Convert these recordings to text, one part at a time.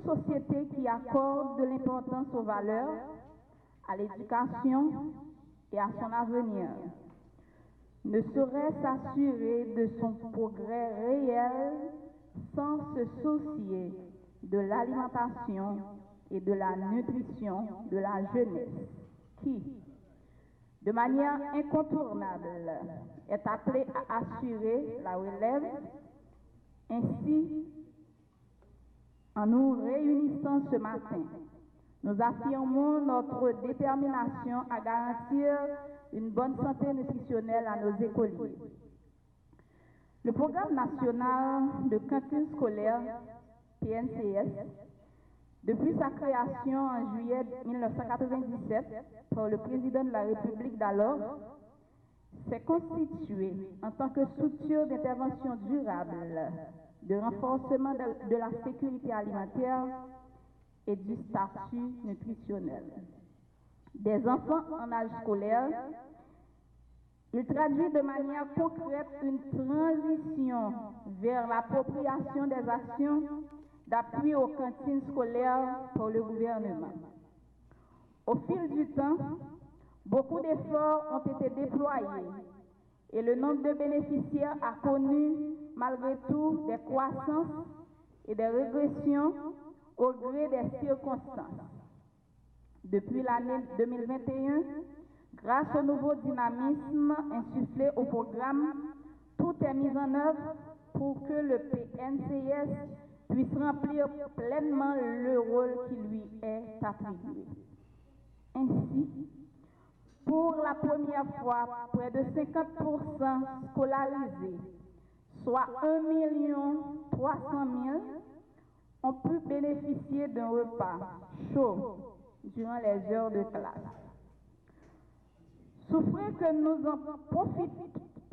société qui accorde de l'importance aux valeurs, à l'éducation et à son avenir ne saurait s'assurer de son progrès réel sans se soucier de l'alimentation et de la nutrition de la jeunesse qui, de manière incontournable, est appelée à assurer la relève. Ainsi, en nous réunissant ce matin, nous affirmons notre détermination à garantir une bonne santé nutritionnelle à nos écoliers. Le programme national de cantine scolaire, PNCS, depuis sa création en juillet 1997 par le président de la République d'alors, s'est constitué en tant que structure d'intervention durable, de renforcement de la sécurité alimentaire et du statut nutritionnel des enfants en âge scolaire. Il traduit de manière concrète une transition vers l'appropriation des actions d'appui aux cantines scolaires par le gouvernement. Au fil du temps, beaucoup d'efforts ont été déployés et le nombre de bénéficiaires a connu malgré tout des croissances et des régressions au gré des circonstances. Depuis l'année 2021, grâce au nouveau dynamisme insufflé au programme, tout est mis en œuvre pour que le PNCS puisse remplir pleinement le rôle qui lui est attribué. Ainsi, pour la première fois, près de 50% scolarisés, soit 1 300 000, ont pu bénéficier d'un repas chaud durant les heures de classe. Souffrez que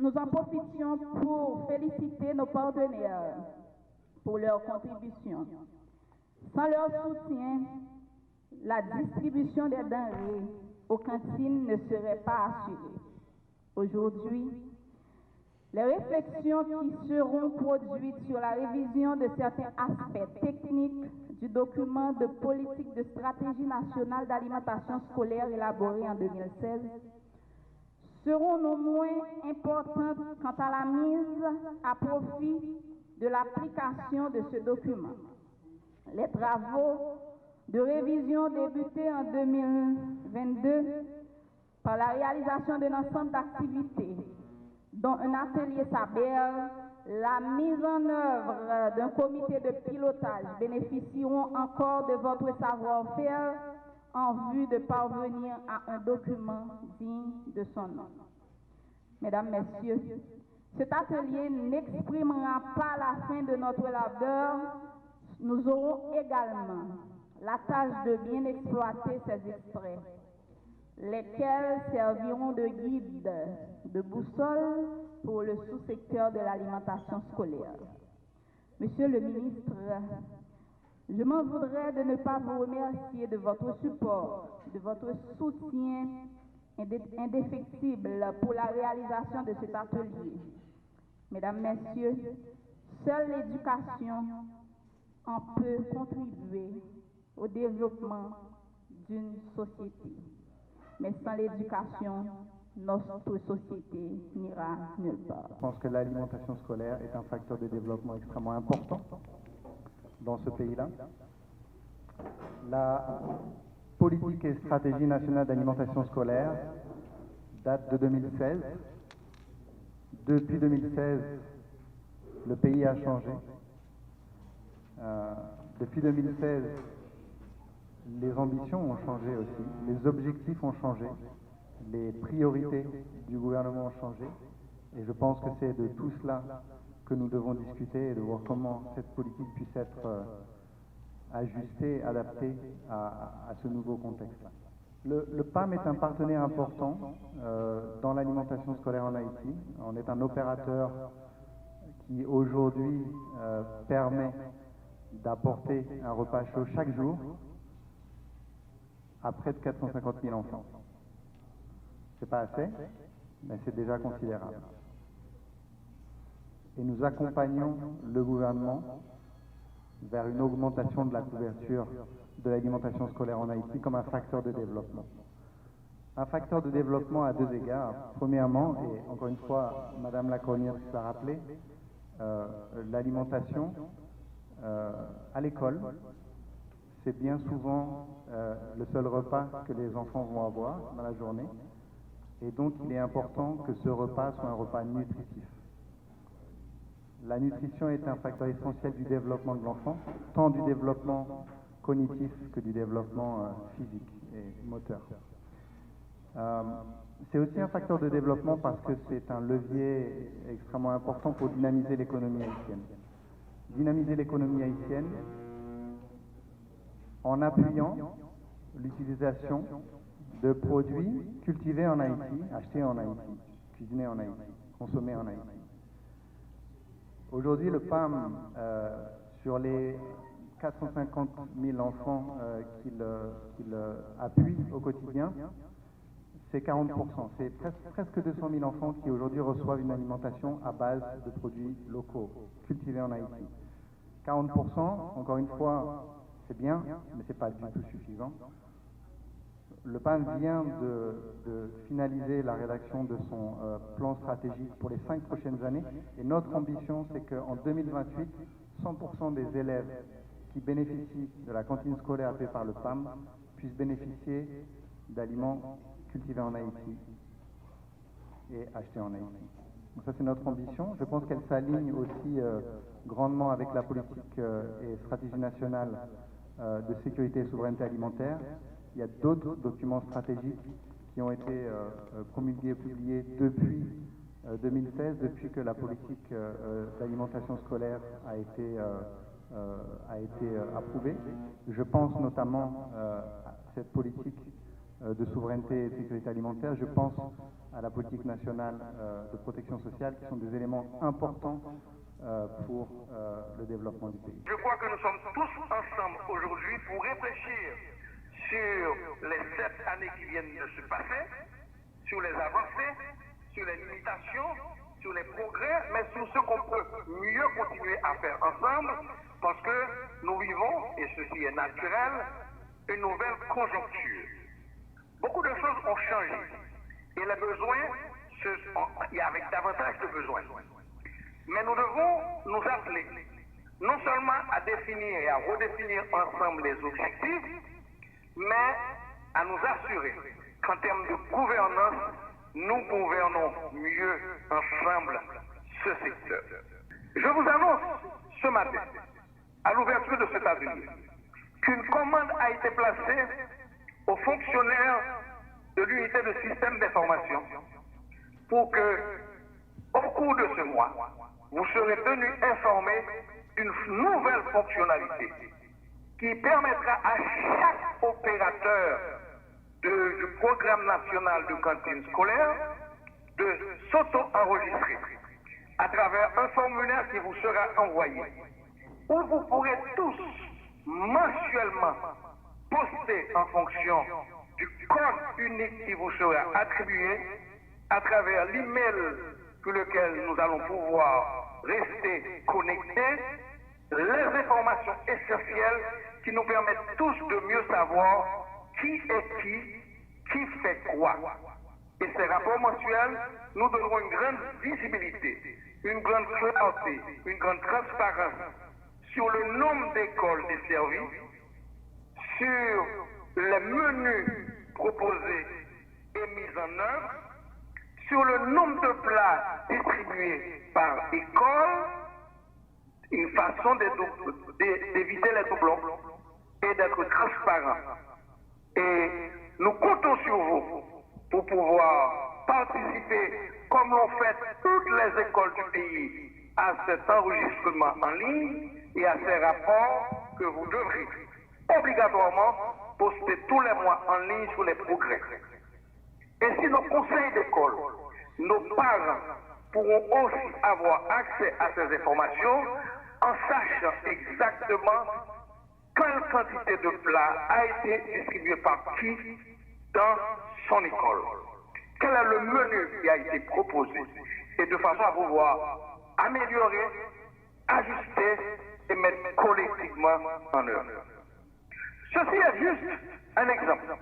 nous en profitions pour féliciter nos partenaires pour leur contribution. Sans leur soutien, la distribution des denrées aux cantines ne serait pas assurée. Aujourd'hui, les réflexions qui seront produites sur la révision de certains aspects techniques du document de politique de stratégie nationale d'alimentation scolaire élaboré en 2016 seront non moins importantes quant à la mise à profit de l'application de ce document. Les travaux de révision débutés en 2022 par la réalisation d'un ensemble d'activités, dont un atelier Saber, la mise en œuvre d'un comité de pilotage bénéficieront encore de votre savoir-faire en vue de parvenir à un document digne de son nom. Mesdames, Messieurs, cet atelier n'exprimera pas la fin de notre labeur. Nous aurons également la tâche de bien exploiter ces extraits, lesquels serviront de guide, de boussole pour le sous-secteur de l'alimentation scolaire. Monsieur le ministre, je m'en voudrais de ne pas vous remercier de votre support, de votre soutien indéfectible pour la réalisation de cet atelier. Mesdames, Messieurs, seule l'éducation en peut contribuer au développement d'une société. Mais sans l'éducation, notre société n'ira nulle part. Je pense que l'alimentation scolaire est un facteur de développement extrêmement important dans ce pays-là. La politique et stratégie nationale d'alimentation scolaire date de 2016. Depuis 2016, le pays a changé. Depuis 2016, les ambitions ont changé aussi, les objectifs ont changé, les priorités du gouvernement ont changé. Et je pense que c'est de tout cela que nous devons discuter et de voir comment cette politique puisse être ajustée, adaptée à ce nouveau contexte-là. Le PAM est un partenaire important dans l'alimentation scolaire en Haïti. On est un opérateur qui aujourd'hui permet d'apporter un repas chaud chaque jour à près de 450 000 enfants. C'est pas assez, mais c'est déjà considérable. Et nous accompagnons le gouvernement vers une augmentation de la couverture de l'alimentation scolaire en Haïti comme un facteur de développement. Un facteur de développement à deux égards. Premièrement, et encore une fois, Madame la Cornière l'a rappelé, l'alimentation à l'école, c'est bien souvent le seul repas que les enfants vont avoir dans la journée. Et donc, il est important que ce repas soit un repas nutritif. La nutrition est un facteur essentiel du développement de l'enfant, tant du développement cognitif que du développement physique et moteur. C'est aussi un facteur de développement parce que c'est un levier extrêmement important pour dynamiser l'économie haïtienne. Dynamiser l'économie haïtienne en appuyant l'utilisation de produits cultivés en Haïti, achetés en Haïti, cuisinés en Haïti, consommés en Haïti. Aujourd'hui, le PAM, sur les 450 000 enfants qu'il appuie au quotidien, c'est 40%. C'est presque 200 000 enfants qui aujourd'hui reçoivent une alimentation à base de produits locaux, cultivés en Haïti. 40%, encore une fois, c'est bien, mais ce n'est pas du tout suffisant. Le PAM vient de finaliser la rédaction de son plan stratégique pour les 5 prochaines années. Et notre ambition, c'est qu'en 2028, 100% des élèves qui bénéficient de la cantine scolaire appelée par le PAM puissent bénéficier d'aliments cultivés en Haïti et achetés en Haïti. Donc ça, c'est notre ambition. Je pense qu'elle s'aligne aussi grandement avec la politique et stratégie nationale de sécurité et souveraineté alimentaire. Il y a d'autres documents stratégiques qui ont été promulgués et publiés depuis 2016, depuis que la politique d'alimentation scolaire a été approuvée. Je pense notamment à cette politique de souveraineté et de sécurité alimentaire. Je pense à la politique nationale de protection sociale, qui sont des éléments importants pour le développement du pays. Je crois que nous sommes tous ensemble aujourd'hui pour réfléchir sur les 7 années qui viennent de se passer, sur les avancées, sur les limitations, sur les progrès, mais sur ce qu'on peut mieux continuer à faire ensemble, parce que nous vivons, et ceci est naturel, une nouvelle conjoncture. Beaucoup de choses ont changé, et les besoins, il y a avec davantage de besoins. Mais nous devons nous appeler, non seulement à définir et à redéfinir ensemble les objectifs, mais à nous assurer qu'en termes de gouvernance, nous gouvernons mieux ensemble ce secteur. Je vous annonce ce matin, à l'ouverture de cet atelier, qu'une commande a été placée aux fonctionnaires de l'unité de système d'information pour que, au cours de ce mois, vous serez tenus informés d'une nouvelle fonctionnalité qui permettra à chaque opérateur du programme national de cantine scolaire de s'auto-enregistrer à travers un formulaire qui vous sera envoyé, où vous pourrez tous mensuellement poster en fonction du code unique qui vous sera attribué à travers l'email sur lequel nous allons pouvoir rester connectés, les informations essentielles qui nous permettent tous de mieux savoir qui est qui fait quoi. Et ces rapports mensuels nous donneront une grande visibilité, une grande clarté, une grande transparence sur le nombre d'écoles desservies, sur les menus proposés et mis en œuvre, sur le nombre de plats distribués par école, une façon d'éviter les doublons et d'être transparent. Et nous comptons sur vous pour pouvoir participer, comme l'ont fait toutes les écoles du pays, à cet enregistrement en ligne et à ces rapports que vous devrez obligatoirement poster tous les mois en ligne sur les progrès. Et si nos conseils d'école, nos parents pourront aussi avoir accès à ces informations en sachant exactement quelle quantité de plats a été distribuée par qui dans son école. Quel est le menu qui a été proposé, et de façon à pouvoir améliorer, ajuster et mettre mettre collectivement en œuvre. Ceci est juste un exemple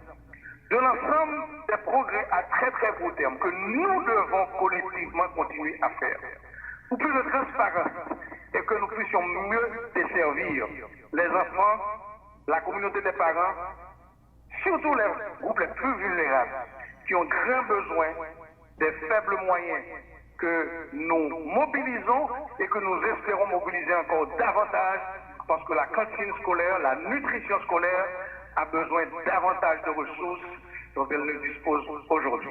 de l'ensemble des progrès à très très court terme que nous devons collectivement continuer à faire pour plus de transparence et que nous puissions mieux desservir les enfants, la communauté des parents, surtout les groupes les plus vulnérables qui ont grand besoin des faibles moyens que nous mobilisons et que nous espérons mobiliser encore davantage parce que la cantine scolaire, la nutrition scolaire a besoin davantage de ressources dont elle ne dispose aujourd'hui.